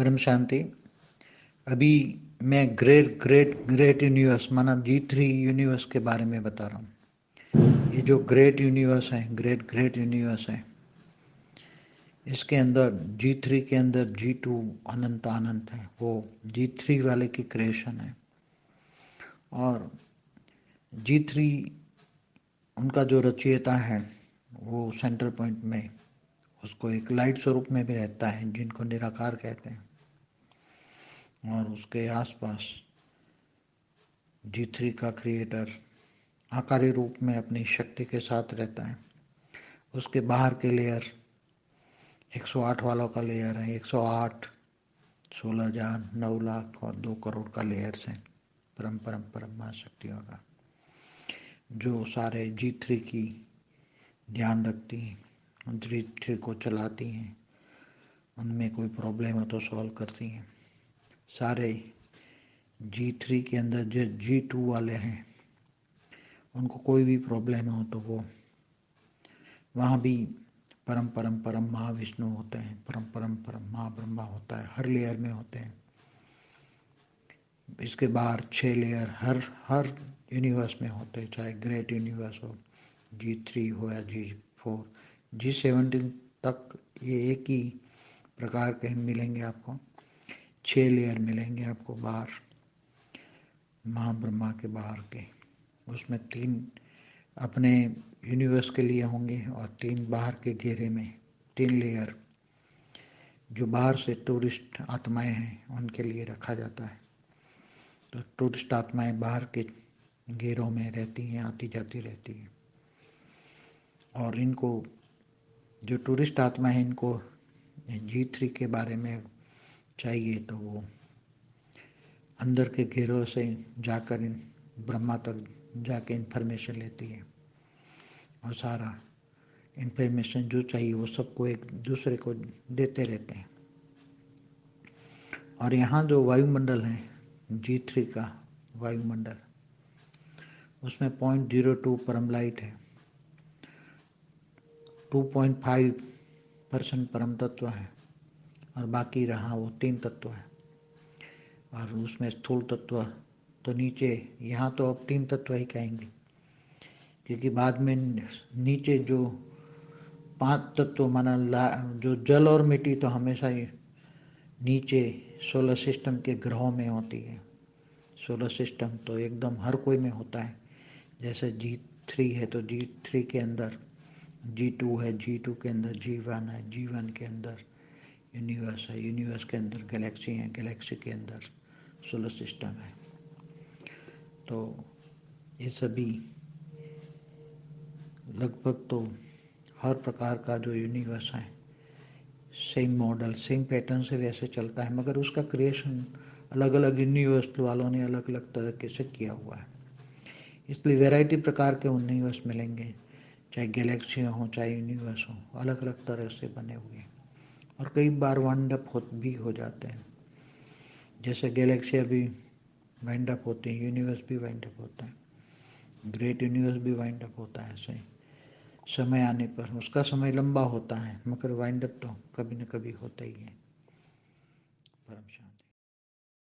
परम शांति। अभी मैं ग्रेट ग्रेट ग्रेट यूनिवर्स माना G3 यूनिवर्स के बारे में बता रहा हूँ। ये जो ग्रेट यूनिवर्स है, ग्रेट ग्रेट यूनिवर्स है, इसके अंदर G3 के अंदर G2 अनंत अनंत है। वो G3 वाले की क्रिएशन है और G3 उनका जो रचयिता है वो सेंटर पॉइंट में उसको एक लाइट स्वरूप में भी रहता है, जिनको निराकार कहते हैं। और उसके आसपास G3 का क्रिएटर आकारी रूप में अपनी शक्ति के साथ रहता है। उसके बाहर के लेयर 108 वालों का लेयर है। 108, 16,000, 9 लाख और 2 करोड़ का लेयर्स है परम परम परम महाशक्तियों का, जो सारे G3 की ध्यान रखती हैं, G3 को चलाती हैं, उनमें कोई प्रॉब्लम हो तो सॉल्व करती हैं। सारे G3 के अंदर जो G2 वाले हैं उनको कोई भी प्रॉब्लम हो तो वो वहाँ भी परम परम परम महाविष्णु होते हैं, परम परम परम महाब्रह्मा होता है, हर लेयर में होते हैं। इसके बाहर 6 लेयर हर यूनिवर्स में होते हैं, चाहे ग्रेट यूनिवर्स हो, G3 हो या G4, G17 तक ये एक ही प्रकार के मिलेंगे आपको। 6 लेयर मिलेंगे आपको बाहर, महाब्रह्मा के बाहर के। उसमें 3 अपने यूनिवर्स के लिए होंगे और 3 बाहर के घेरे में 3 लेयर जो बाहर से टूरिस्ट आत्माएं हैं उनके लिए रखा जाता है। तो टूरिस्ट आत्माएं बाहर के घेरों में रहती हैं, आती जाती रहती हैं। और इनको जो टूरिस्ट आत्मा है इनको G3 के बारे में चाहिए तो वो अंदर के घेरों से जाकर इन ब्रह्मा तक जाके इन्फॉर्मेशन लेती है और सारा इन्फॉर्मेशन जो चाहिए वो सबको एक दूसरे को देते रहते हैं। और यहाँ जो वायुमंडल है G3 का वायुमंडल, उसमें 0.02 परम लाइट है, 2.5% परम तत्व है और बाकी रहा वो 3 तत्व है। और उसमें स्थूल तत्व तो नीचे, यहाँ तो अब 3 तत्व ही कहेंगे क्योंकि बाद में नीचे जो 5 तत्व माना जो जल और मिट्टी तो हमेशा ही नीचे सोलर सिस्टम के ग्रहों में होती है। सोलर सिस्टम तो एकदम हर कोई में होता है। जैसे G3 है तो G3 के अंदर G2 है, G2 के अंदर G1 है, G1 के अंदर यूनिवर्स है, यूनिवर्स के अंदर गैलेक्सी है, गैलेक्सी के अंदर सोलर सिस्टम है। तो ये सभी लगभग तो हर प्रकार का जो यूनिवर्स है सेम मॉडल सेम पैटर्न से वैसे चलता है, मगर उसका क्रिएशन अलग अलग यूनिवर्स वालों ने अलग अलग तरीके से किया हुआ है। इसलिए वैरायटी प्रकार के यूनिवर्स मिलेंगे, चाहे गैलेक्सी हो चाहे यूनिवर्स हो, अलग अलग तरह से बने हुए हैं और कई बार वाइंड अप भी हो जाते हैं। जैसे गैलेक्सी भी वाइंड अप होती है, यूनिवर्स भी वाइंड अप होता है, ग्रेट यूनिवर्स भी वाइंड अप होता है। ऐसे समय आने पर उसका समय लंबा होता है मगर वाइंड अप तो कभी न कभी होता ही है। परम शांति।